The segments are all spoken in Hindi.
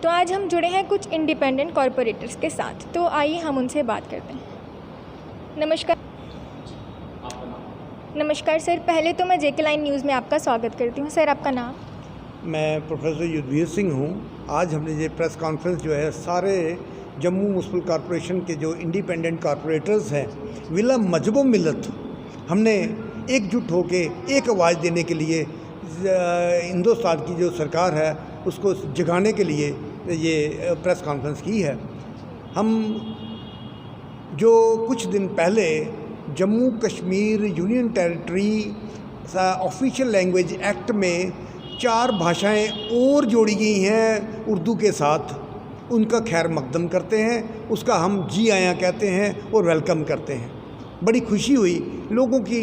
तो आज हम जुड़े हैं कुछ इंडिपेंडेंट कॉरपोरेटर्स के साथ, तो आइए हम उनसे बात करते हैं। नमस्कार। नमस्कार सर, पहले तो मैं जेके लाइन न्यूज़ में आपका स्वागत करती हूँ। सर, आपका नाम? मैं प्रोफेसर युद्धवीर सिंह हूँ। आज हमने ये प्रेस कॉन्फ्रेंस जो है सारे जम्मू म्यूनसिपल कॉरपोरेशन के जो इंडिपेंडेंट कॉरपोरेटर्स हैं, विला मजहब मिलत, हमने एकजुट होके एक आवाज़ देने के लिए हिंदुस्तान की जो सरकार है उसको जगाने के लिए ये प्रेस कॉन्फ्रेंस की है। हम जो कुछ दिन पहले Jammu Kashmir union territory official language act में 4 भाषाएं और जोड़ी गई हैं उर्दू के साथ, उनका खैर मकदम करते हैं, उसका हम जी आया कहते हैं और वेलकम करते हैं। बड़ी खुशी हुई। लोगों की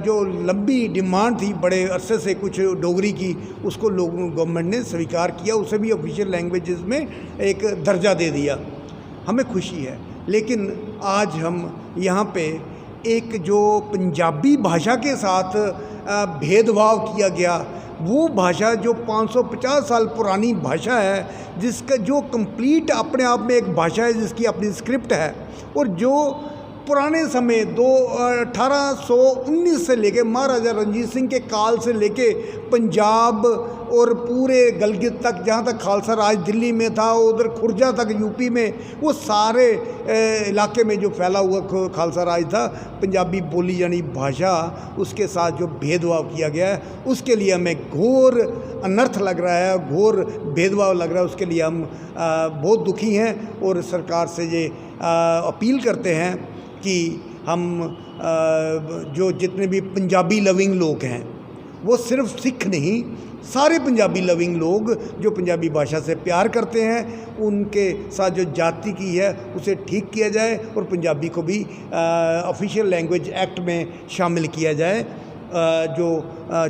जो लंबी डिमांड थी बड़े अरसे से कुछ डोगरी की, उसको लोगों गवर्नमेंट ने स्वीकार किया, उसे भी ऑफिशियल लैंग्वेजेस में एक दर्जा दे दिया। हमें खुशी है। लेकिन आज हम यहाँ पे एक जो पंजाबी भाषा के साथ भेदभाव किया गया, वो भाषा जो 550 साल पुरानी भाषा है, जिसका जो कंप्लीट अपने आप में एक भाषा है, जिसकी अपनी स्क्रिप्ट है, और जो पुराने समय 1819 से लेके महाराजा रंजीत सिंह के काल से लेके पंजाब और पूरे गलगित तक, जहाँ तक खालसा राज दिल्ली में था, उधर खुर्जा तक यूपी में, वो सारे इलाके में जो फैला हुआ खालसा राज था, पंजाबी बोली यानी भाषा, उसके साथ जो भेदभाव किया गया है, उसके लिए हमें घोर अनर्थ लग रहा है, घोर भेदभाव लग रहा है। उसके लिए हम बहुत दुखी हैं और सरकार से ये अपील करते हैं कि हम जो जितने भी पंजाबी लविंग लोग हैं, वो सिर्फ सिख नहीं, सारे पंजाबी लविंग लोग जो पंजाबी भाषा से प्यार करते हैं, उनके साथ जो जाति की है उसे ठीक किया जाए और पंजाबी को भी ऑफिशियल लैंग्वेज एक्ट में शामिल किया जाए। जो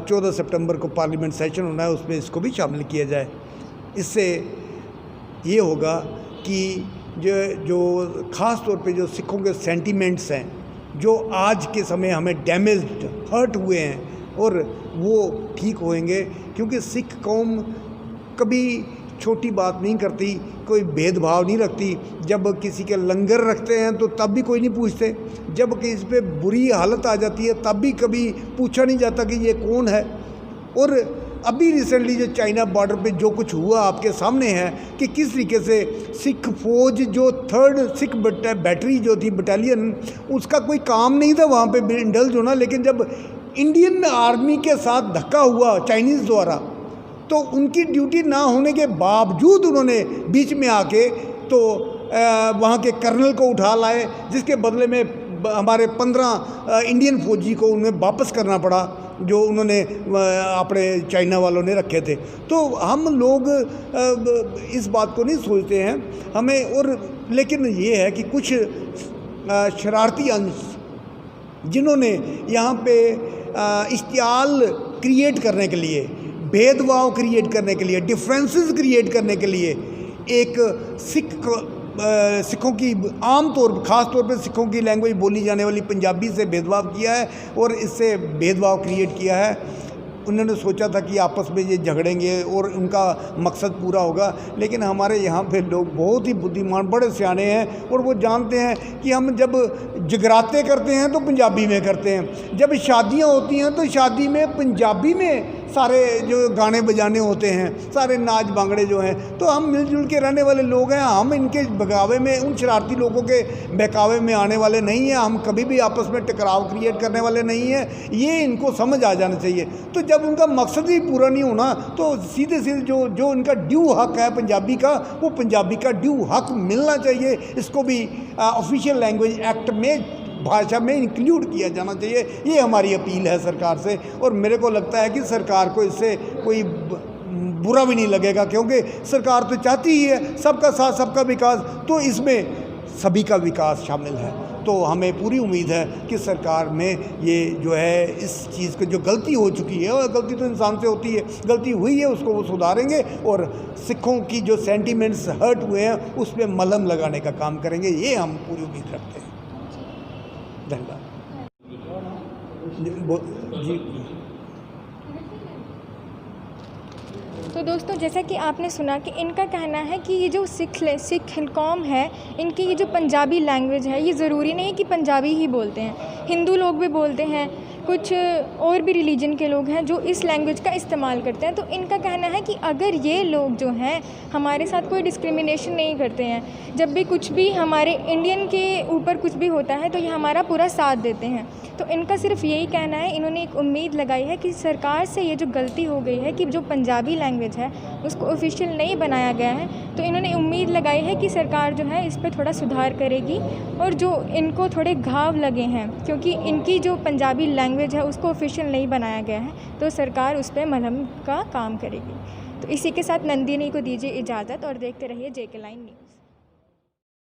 14 सितंबर को पार्लियामेंट सेशन होना है, उसमें इसको भी शामिल किया जाए। इससे ये होगा कि जो ख़ास तौर पे जो सिखों के सेंटिमेंट्स हैं, जो आज के समय हमें डैमेज्ड, हर्ट हुए हैं, और वो ठीक होंगे। क्योंकि सिख कौम कभी छोटी बात नहीं करती, कोई भेदभाव नहीं रखती। जब किसी के लंगर रखते हैं तो तब भी कोई नहीं पूछते, जब किसी पे बुरी हालत आ जाती है तब भी कभी पूछा नहीं जाता कि ये कौन है। और अभी रिसेंटली जो चाइना बॉर्डर पे जो कुछ हुआ आपके सामने है कि किस तरीके से सिख फौज, जो 3rd सिख बैटरी जो थी बटालियन, उसका कोई काम नहीं था वहाँ पे इंडल्ज होना, लेकिन जब इंडियन आर्मी के साथ धक्का हुआ चाइनीज़ द्वारा, तो उनकी ड्यूटी ना होने के बावजूद उन्होंने बीच में आके तो वहाँ के कर्नल को उठा लाए, जिसके बदले में हमारे 15 इंडियन फौजी को उन्हें वापस करना पड़ा, जो उन्होंने अपने चाइना वालों ने रखे थे। तो हम लोग इस बात को नहीं सोचते हैं हमें। और लेकिन ये है कि कुछ शरारती अंश जिन्होंने यहाँ पे इश्तियाल क्रिएट करने के लिए, भेदभाव क्रिएट करने के लिए, डिफरेंसेस क्रिएट करने के लिए एक सिखों की आम तौर पर, ख़ास तौर पर सिखों की लैंग्वेज बोली जाने वाली पंजाबी से भेदभाव किया है और इससे भेदभाव क्रिएट किया है। उन्होंने सोचा था कि आपस में ये झगड़ेंगे और उनका मकसद पूरा होगा, लेकिन हमारे यहाँ पे लोग बहुत ही बुद्धिमान, बड़े सियाने हैं और वो जानते हैं कि हम जब जगराते करते हैं तो पंजाबी में करते हैं, जब शादियाँ होती हैं तो शादी में पंजाबी में सारे जो गाने बजाने होते हैं, सारे नाच भांगड़े जो हैं। तो हम मिलजुल के रहने वाले लोग हैं, हम इनके बगावे में, उन शरारती लोगों के बहकावे में आने वाले नहीं हैं। हम कभी भी आपस में टकराव क्रिएट करने वाले नहीं हैं, ये इनको समझ आ जाना चाहिए। तो जब उनका मकसद ही पूरा नहीं होना तो सीधे सीधे जो उनका ड्यू हक है पंजाबी का, वो पंजाबी का ड्यू हक मिलना चाहिए। इसको भी ऑफिशियल लैंग्वेज एक्ट में, भाषा में इंक्लूड किया जाना चाहिए। ये हमारी अपील है सरकार से, और मेरे को लगता है कि सरकार को इससे कोई बुरा भी नहीं लगेगा, क्योंकि सरकार तो चाहती ही है सबका साथ सबका विकास, तो इसमें सभी का विकास शामिल है। तो हमें पूरी उम्मीद है कि सरकार में ये जो है इस चीज़ की जो गलती हो चुकी है, और गलती तो इंसान से होती है, गलती हुई है उसको वो सुधारेंगे और सिखों की जो सेंटिमेंट्स हर्ट हुए हैं उस पर मलहम लगाने का काम करेंगे। ये हम पूरी उम्मीद रखते हैं। धन्यवाद जी। तो दोस्तों, जैसा कि आपने सुना कि इनका कहना है कि ये जो सिख कौम है, इनकी ये जो पंजाबी लैंग्वेज है, ये ज़रूरी नहीं कि पंजाबी ही बोलते हैं, हिंदू लोग भी बोलते हैं, कुछ और भी रिलीजन के लोग हैं जो इस लैंग्वेज का इस्तेमाल करते हैं। तो इनका कहना है कि अगर ये लोग जो हैं हमारे साथ कोई डिस्क्रिमिनेशन नहीं करते हैं, जब भी कुछ भी हमारे इंडियन के ऊपर कुछ भी होता है तो ये हमारा पूरा साथ देते हैं। तो इनका सिर्फ यही कहना है, इन्होंने एक उम्मीद लगाई है कि सरकार से ये जो गलती हो गई है कि जो पंजाबी लैंग्वेज है उसको ऑफिशियल नहीं बनाया गया है, तो इन्होंने उम्मीद लगाई है कि सरकार जो है इस पर थोड़ा सुधार करेगी और जो इनको थोड़े घाव लगे हैं क्योंकि इनकी जो पंजाबी लैंग्वेज है उसको ऑफिशियल नहीं बनाया गया है, तो सरकार उस पर मलहम का काम करेगी। तो इसी के साथ नंदिनी को दीजिए इजाज़त और देखते रहिए JK लाइन न्यूज़।